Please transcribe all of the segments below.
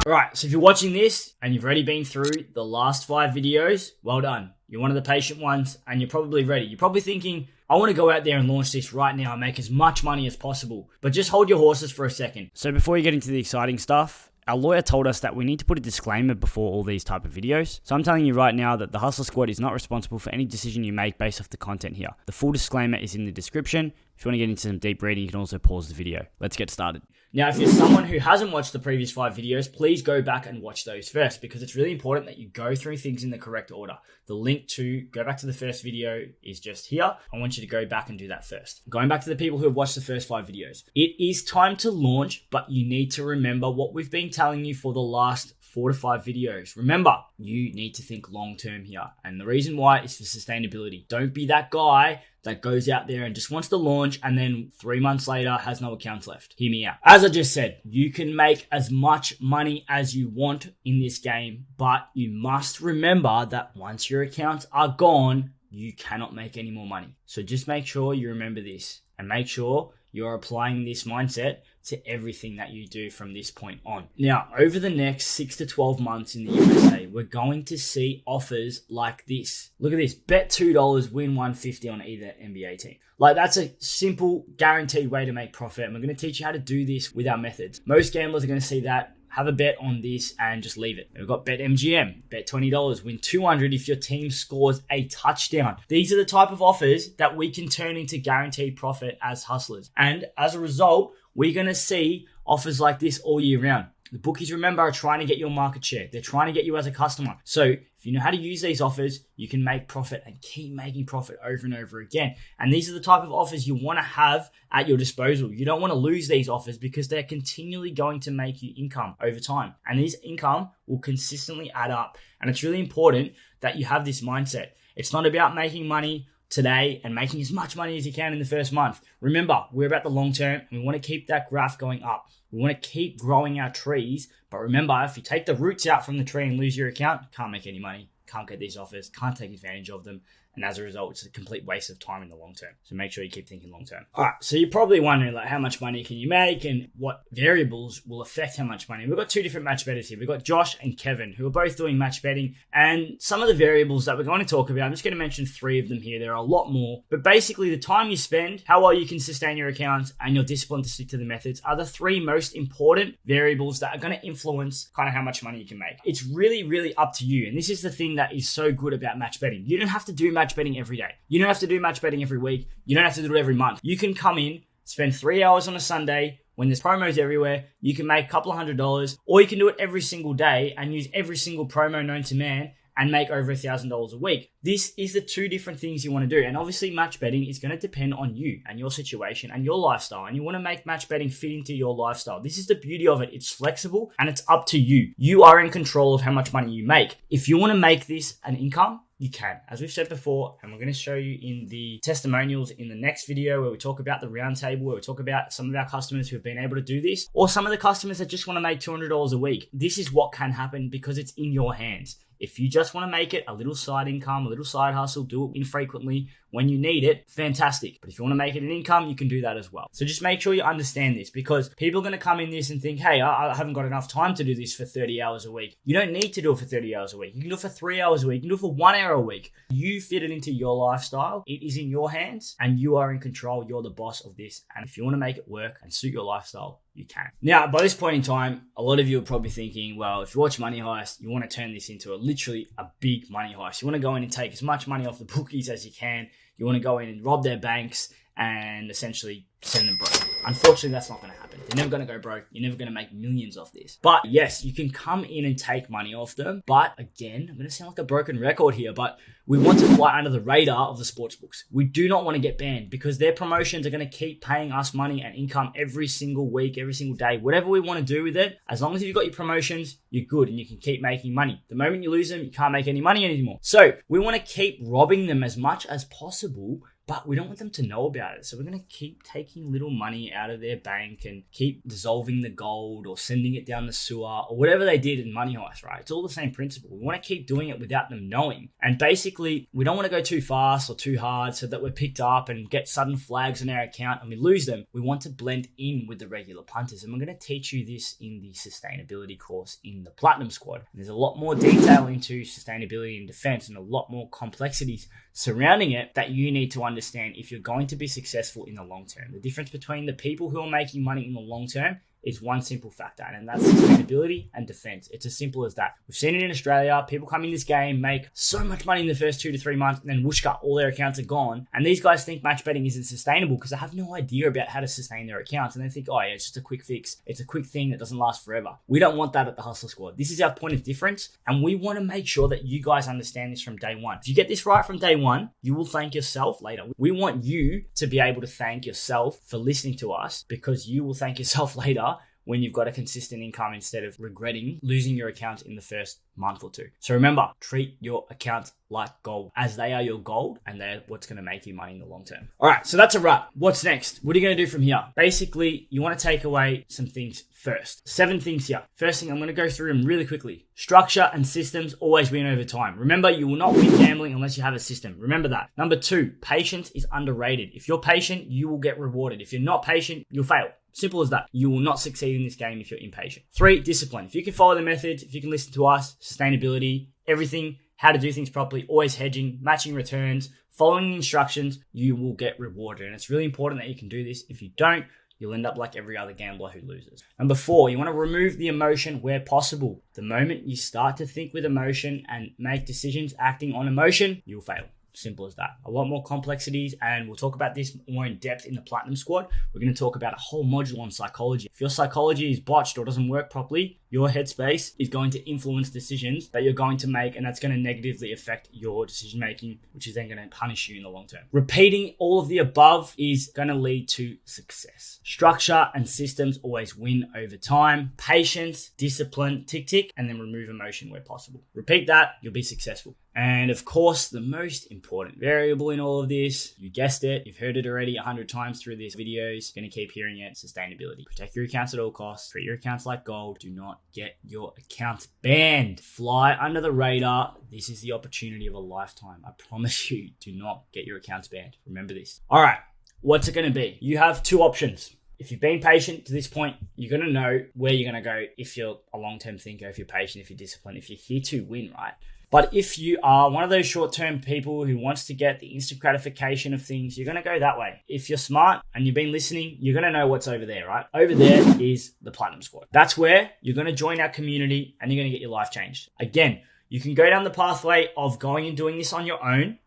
Alright, so if you're watching this and you've already been through the last 5 videos, well done. You're one of the patient ones and you're probably ready. You're probably thinking, I want to go out there and launch this right now and make as much money as possible. But just hold your horses for a second. So before you get into the exciting stuff, our lawyer told us that we need to put a disclaimer before all these type of videos. So I'm telling you right now that the Hussla Squad is not responsible for any decision you make based off the content here. The full disclaimer is in the description. If you want to get into some deep reading, you can also pause the video. Let's get started. Now, if you're someone who hasn't watched the previous 5 videos, please go back and watch those first because it's really important that you go through things in the correct order. The link to go back to the first video is just here. I want you to go back and do that first. Going back to the people who have watched the first 5 videos. It is time to launch, but you need to remember what we've been telling you for the last 4 to 5 videos. Remember, you need to think long term here. And the reason why is for sustainability. Don't be that guy that goes out there and just wants to launch and then 3 months later has no accounts left. Hear me out. As I just said, you can make as much money as you want in this game, but you must remember that once your accounts are gone, you cannot make any more money. So just make sure you remember this and make sure you're applying this mindset to everything that you do from this point on. Now, over the next 6 to 12 months in the USA, we're going to see offers like this. Look at this, bet $2, win $150 on either NBA team. Like, that's a simple, guaranteed way to make profit. And we're going to teach you how to do this with our methods. Most gamblers are going to see that. Have a bet on this and just leave it. We've got bet MGM, bet $20, win $200 if your team scores a touchdown. These are the type of offers that we can turn into guaranteed profit as hustlers. And as a result, we're going to see offers like this all year round. The bookies, remember, are trying to get your market share. They're trying to get you as a customer. So if you know how to use these offers, you can make profit and keep making profit over and over again. And these are the type of offers you want to have at your disposal. You don't want to lose these offers because they're continually going to make you income over time. And this income will consistently add up. And it's really important that you have this mindset. It's not about making money today and making as much money as you can in the first month. Remember, we're about the long term and we want to keep that graph going up. We want to keep growing our trees. But remember, if you take the roots out from the tree and lose your account, you can't make any money, can't get these offers, can't take advantage of them. And as a result, it's a complete waste of time in the long term. So make sure you keep thinking long term. All right, so you're probably wondering like how much money can you make and what variables will affect how much money. We've got 2 different match bettors here. We've got Josh and Kevin, who are both doing match betting. And some of the variables that we're going to talk about, I'm just going to mention 3 of them here. There are a lot more. But basically, the time you spend, how well you can sustain your accounts, and your discipline to stick to the methods are the 3 most important variables that are going to influence kind of how much money you can make. It's really, really up to you. And this is the thing that is so good about match betting. You don't have to do match betting every day. You don't have to do match betting every week. You don't have to do it every month. You can come in, spend 3 hours on a Sunday when there's promos everywhere. You can make a couple of $100, or you can do it every single day and use every single promo known to man and make over $1,000 a week. This is the 2 different things you want to do. And obviously match betting is going to depend on you and your situation and your lifestyle. And you want to make match betting fit into your lifestyle. This is the beauty of it. It's flexible and it's up to you. You are in control of how much money you make. If you want to make this an income, you can, as we've said before, and we're going to show you in the testimonials in the next video where we talk about the roundtable, where we talk about some of our customers who have been able to do this, or some of the customers that just want to make $200 a week. This is what can happen because it's in your hands. If you just want to make it a little side income, a little side hustle, do it infrequently when you need it, fantastic. But if you want to make it an income, you can do that as well. So just make sure you understand this because people are going to come in this and think, hey, I haven't got enough time to do this for 30 hours a week. You don't need to do it for 30 hours a week. You can do it for 3 hours a week. You can do it for 1 hour a week. You fit it into your lifestyle. It is in your hands and you are in control. You're the boss of this. And if you want to make it work and suit your lifestyle, you can. Now, by this point in time, a lot of you are probably thinking, well, if you watch Money Heist, you want to turn this into literally a big money heist. You want to go in and take as much money off the bookies as you can. You want to go in and rob their banks and essentially send them broke. Unfortunately, that's not going to happen. They're never going to go broke. You're never going to make millions off this. But yes, you can come in and take money off them. But again, I'm going to sound like a broken record here, but we want to fly under the radar of the sportsbooks. We do not want to get banned because their promotions are going to keep paying us money and income every single week, every single day. Whatever we want to do with it, as long as you've got your promotions, you're good and you can keep making money. The moment you lose them, you can't make any money anymore. So we want to keep robbing them as much as possible but we don't want them to know about it. So we're going to keep taking little money out of their bank and keep dissolving the gold or sending it down the sewer or whatever they did in Money Heist, right? It's all the same principle. We want to keep doing it without them knowing. And basically, we don't want to go too fast or too hard so that we're picked up and get sudden flags on our account and we lose them. We want to blend in with the regular punters. And we're going to teach you this in the sustainability course in the Platinum Squad. And there's a lot more detail into sustainability and defense and a lot more complexities surrounding it that you need to understand if you're going to be successful in the long term. The difference between the people who are making money in the long term is one simple factor, and that's sustainability and defense. It's as simple as that. We've seen it in Australia. People come in this game, make so much money in the first 2 to 3 months, and then whooshka, all their accounts are gone. And these guys think match betting isn't sustainable because they have no idea about how to sustain their accounts. And they think, oh yeah, it's just a quick fix. It's a quick thing that doesn't last forever. We don't want that at the Hussla Squad. This is our point of difference, and we want to make sure that you guys understand this from day one. If you get this right from day one, you will thank yourself later. We want you to be able to thank yourself for listening to us, because you will thank yourself later when you've got a consistent income instead of regretting losing your account in the first month or two. So remember, treat your accounts like gold, as they are your gold and they're what's going to make you money in the long term. All right, so that's a wrap. What's next? What are you going to do from here? Basically, you want to take away some things first. 7 things here. First thing, I'm going to go through them really quickly. Structure and systems always win over time. Remember, you will not win gambling unless you have a system. Remember that. Number 2, patience is underrated. If you're patient, you will get rewarded. If you're not patient, you'll fail. Simple as that. You will not succeed in this game if you're impatient. 3, discipline. If you can follow the methods, if you can listen to us, sustainability, everything, how to do things properly, always hedging, matching returns, following instructions, you will get rewarded. And it's really important that you can do this. If you don't, you'll end up like every other gambler who loses. Number 4, you want to remove the emotion where possible. The moment you start to think with emotion and make decisions acting on emotion, you'll fail. Simple as that. A lot more complexities, and we'll talk about this more in depth in the Platinum Squad. We're going to talk about a whole module on psychology. If your psychology is botched or doesn't work properly, your headspace is going to influence decisions that you're going to make, and that's going to negatively affect your decision making, which is then going to punish you in the long term. Repeating all of the above is going to lead to success. Structure and systems always win over time. Patience, discipline, tick, tick, and then remove emotion where possible. Repeat that, you'll be successful. And of course, the most important variable in all of this, you guessed it, you've heard it already 100 times through these videos, going to keep hearing it, sustainability. Protect your accounts at all costs, treat your accounts like gold, do not get your accounts banned. Fly under the radar. This is the opportunity of a lifetime. I promise you, do not get your accounts banned. Remember this. All right, what's it going to be? You have 2 options. If you've been patient to this point, you're going to know where you're going to go if you're a long-term thinker, if you're patient, if you're disciplined, if you're here to win, right? But if you are one of those short-term people who wants to get the instant gratification of things, you're going to go that way. If you're smart and you've been listening, you're going to know what's over there, right? Over there is the Platinum Squad. That's where you're going to join our community and you're going to get your life changed. Again, you can go down the pathway of going and doing this on your own,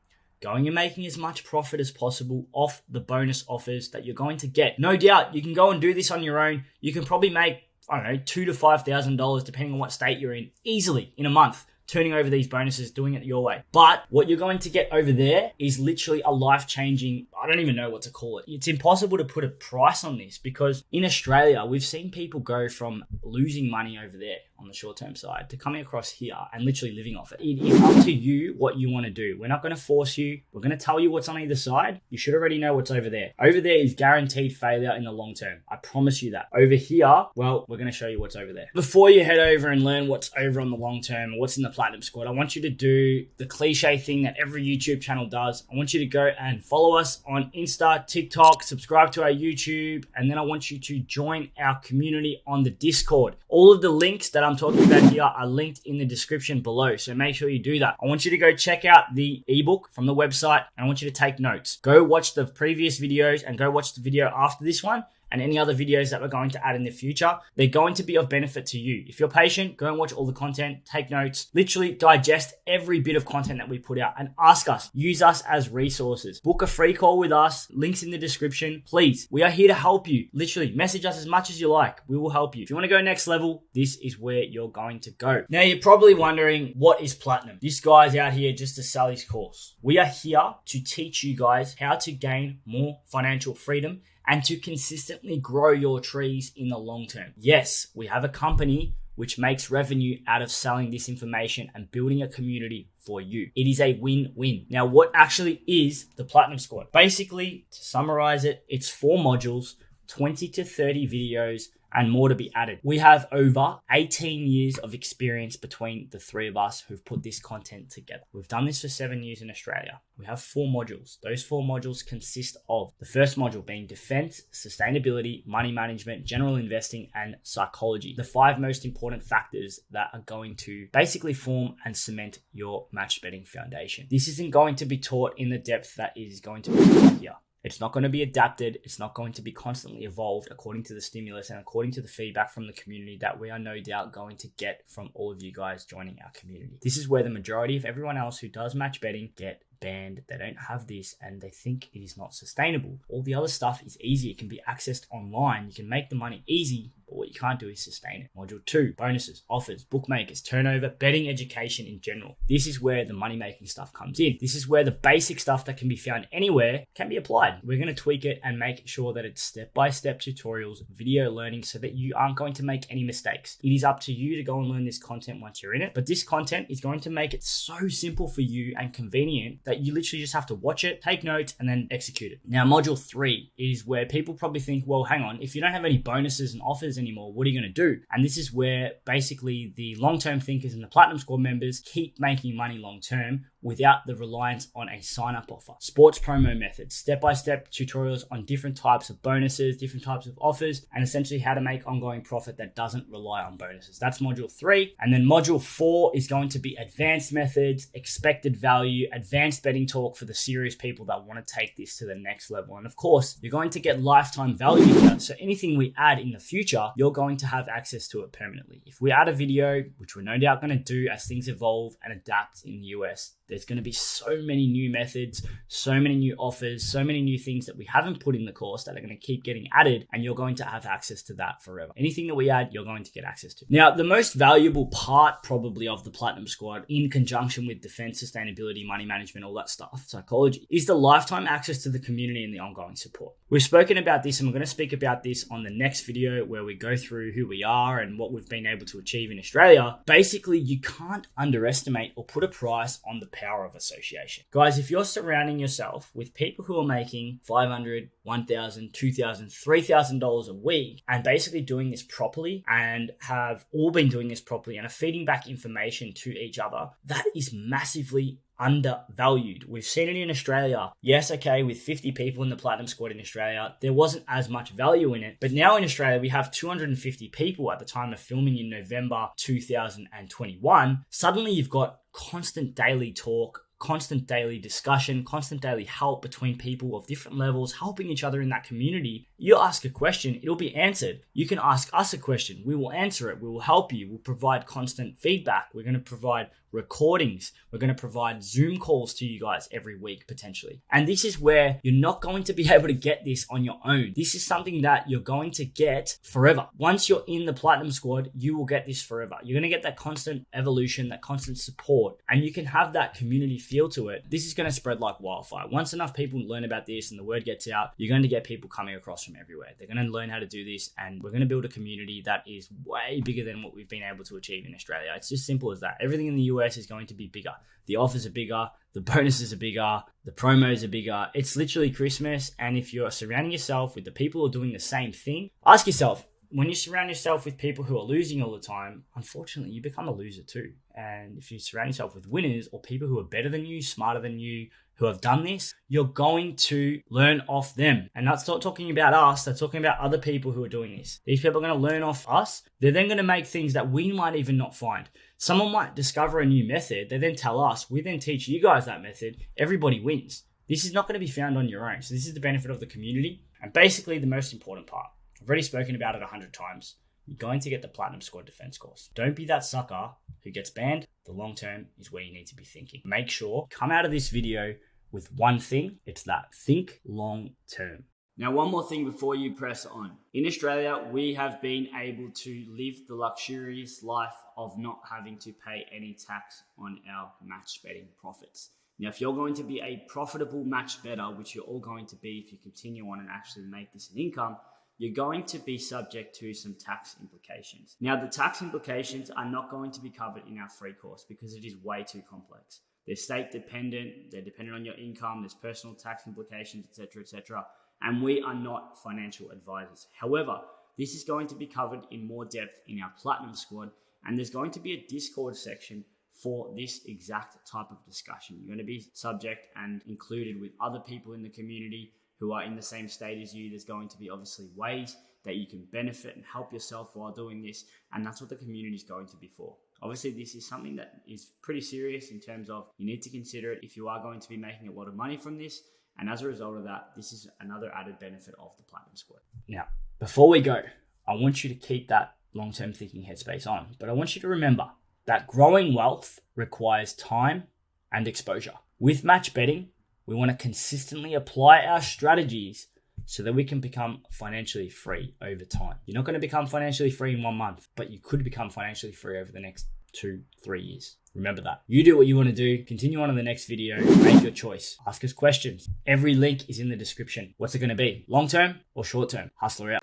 going and making as much profit as possible off the bonus offers that you're going to get. No doubt, you can go and do this on your own. You can probably make, I don't know, $2,000 to $5,000, depending on what state you're in, easily in a month, turning over these bonuses, doing it your way. But what you're going to get over there is literally a life-changing, I don't even know what to call it. It's impossible to put a price on this, because in Australia, we've seen people go from losing money over there on the short-term side to coming across here and literally living off it. It is up to you what you want to do. We're not going to force you. We're going to tell you what's on either side. You should already know what's over there. Over there is guaranteed failure in the long term. I promise you that. Over here, well, we're going to show you what's over there. Before you head over and learn what's over on the long term or what's in the Platinum Squad, I want you to do the cliche thing that every YouTube channel does. I want you to go and follow us on Insta, TikTok, subscribe to our YouTube, and then I want you to join our community on the Discord. All of the links that I'm talking about here are linked in the description below, so make sure you do that. I want you to go check out the ebook from the website, and I want you to take notes. Go watch the previous videos and go watch the video after this one, and any other videos that we're going to add in the future. They're going to be of benefit to you. If you're patient, go and watch all the content, take notes, literally digest every bit of content that we put out and ask us, use us as resources. Book a free call with us, links in the description. Please, we are here to help you. Literally, message us as much as you like. We will help you. If you want to go next level, this is where you're going to go. Now, you're probably wondering, what is Platinum? This guy's out here just to sell his course. We are here to teach you guys how to gain more financial freedom and to consistently grow your trees in the long term. Yes, we have a company which makes revenue out of selling this information and building a community for you. It is a win-win. Now, what actually is the Platinum Squad? Basically, to summarize it, it's 4 modules, 20 to 30 videos, and more to be added. We have over 18 years of experience between the 3 of us who've put this content together. We've done this for 7 years in Australia. We have 4 modules. Those 4 modules consist of the first module being defense, sustainability, money management, general investing, and psychology. The 5 most important factors that are going to basically form and cement your match betting foundation. This isn't going to be taught in the depth that is going to be taught here. It's not going to be adapted. It's not going to be constantly evolved according to the stimulus and according to the feedback from the community that we are no doubt going to get from all of you guys joining our community. This is where the majority of everyone else who does match betting get banned. They don't have this and they think it is not sustainable. All the other stuff is easy. It can be accessed online. You can make the money easy, but what you can't do is sustain it. Module 2, bonuses, offers, bookmakers, turnover, betting education in general. This is where the money-making stuff comes in. This is where the basic stuff that can be found anywhere can be applied. We're going to tweak it and make sure that it's step-by-step tutorials, video learning, so that you aren't going to make any mistakes. It is up to you to go and learn this content once you're in it, but this content is going to make it so simple for you and convenient that you literally just have to watch it, take notes, and then execute it. Now, module 3 is where people probably think, well, hang on, if you don't have any bonuses and offers anymore, what are you going to do? And this is where basically the long-term thinkers and the Platinum Squad members keep making money long-term without the reliance on a sign-up offer. Sports promo methods, step-by-step tutorials on different types of bonuses, different types of offers, and essentially how to make ongoing profit that doesn't rely on bonuses. That's module 3. And then module 4 is going to be advanced methods, expected value, advanced betting talk for the serious people that want to take this to the next level. And of course, you're going to get lifetime value here. So anything we add in the future, you're going to have access to it permanently. If we add a video, which we're no doubt going to do as things evolve and adapt in the US, there's going to be so many new methods, so many new offers, so many new things that we haven't put in the course that are going to keep getting added, and you're going to have access to that forever. Anything that we add, you're going to get access to. Now, the most valuable part probably of the Platinum Squad, in conjunction with defense, sustainability, money management, all that stuff, psychology, is the lifetime access to the community and the ongoing support. We've spoken about this, and we're going to speak about this on the next video where we go through who we are and what we've been able to achieve in Australia. Basically, you can't underestimate or put a price on the power of association. Guys, if you're surrounding yourself with people who are making $500, $1,000, $2,000, $3,000 a week and basically doing this properly and have all been doing this properly and are feeding back information to each other, that is massively undervalued. We've seen it in Australia. Yes, okay, with 50 people in the Platinum Squad in Australia, there wasn't as much value in it. But now in Australia, we have 250 people at the time of filming in November 2021. Suddenly you've got constant daily talk, constant daily discussion, constant daily help between people of different levels, helping each other in that community. You ask a question, it'll be answered. You can ask us a question, we will answer it, we will help you, we'll provide constant feedback, we're going to provide recordings, we're going to provide Zoom calls to you guys every week potentially. And this is where you're not going to be able to get this on your own. This is something that you're going to get forever. Once you're in the Platinum Squad, you will get this forever. You're going to get that constant evolution, that constant support, and you can have that community feel to it. This is going to spread like wildfire. Once enough people learn about this and the word gets out, you're going to get people coming across from everywhere. They're going to learn how to do this, and we're going to build a community that is way bigger than what we've been able to achieve in Australia. It's just simple as that. Everything in the US is going to be bigger. The offers are bigger, the bonuses are bigger, the promos are bigger. It's literally Christmas, and if you're surrounding yourself with the people who are doing the same thing, ask yourself, when you surround yourself with people who are losing all the time, unfortunately, you become a loser too. And if you surround yourself with winners or people who are better than you, smarter than you, who have done this, you're going to learn off them. And that's not talking about us, that's talking about other people who are doing this. These people are going to learn off us. They're then going to make things that we might even not find. Someone might discover a new method. They then tell us. We then teach you guys that method. Everybody wins. This is not going to be found on your own. So this is the benefit of the community. And basically the most important part. I've already spoken about it 100 times. You're going to get the Platinum Squad defense course. Don't be that sucker who gets banned. The long term is where you need to be thinking. Make sure, come out of this video with one thing. It's that. Think long term. Now, one more thing before you press on. In Australia, we have been able to live the luxurious life of not having to pay any tax on our match betting profits. Now, if you're going to be a profitable match bettor, which you're all going to be if you continue on and actually make this an income, you're going to be subject to some tax implications. Now, the tax implications are not going to be covered in our free course because it is way too complex. They're state dependent, they're dependent on your income, there's personal tax implications, etc., etc. And we are not financial advisors. However, this is going to be covered in more depth in our Platinum Squad, and there's going to be a Discord section for this exact type of discussion. You're going to be subject and included with other people in the community who are in the same state as you. There's going to be obviously ways that you can benefit and help yourself while doing this, and that's what the community is going to be for. Obviously, this is something that is pretty serious in terms of you need to consider it if you are going to be making a lot of money from this, and as a result of that, this is another added benefit of the Platinum Squad. Now, before we go, I want you to keep that long-term thinking headspace on, but I want you to remember that growing wealth requires time and exposure. With match betting, we want to consistently apply our strategies so that we can become financially free over time. You're not going to become financially free in 1 month, but you could become financially free over the next 2-3 years. Remember that. You do what you want to do. Continue on to the next video. Make your choice. Ask us questions. Every link is in the description. What's it going to be? Long term or short term? Hussla out.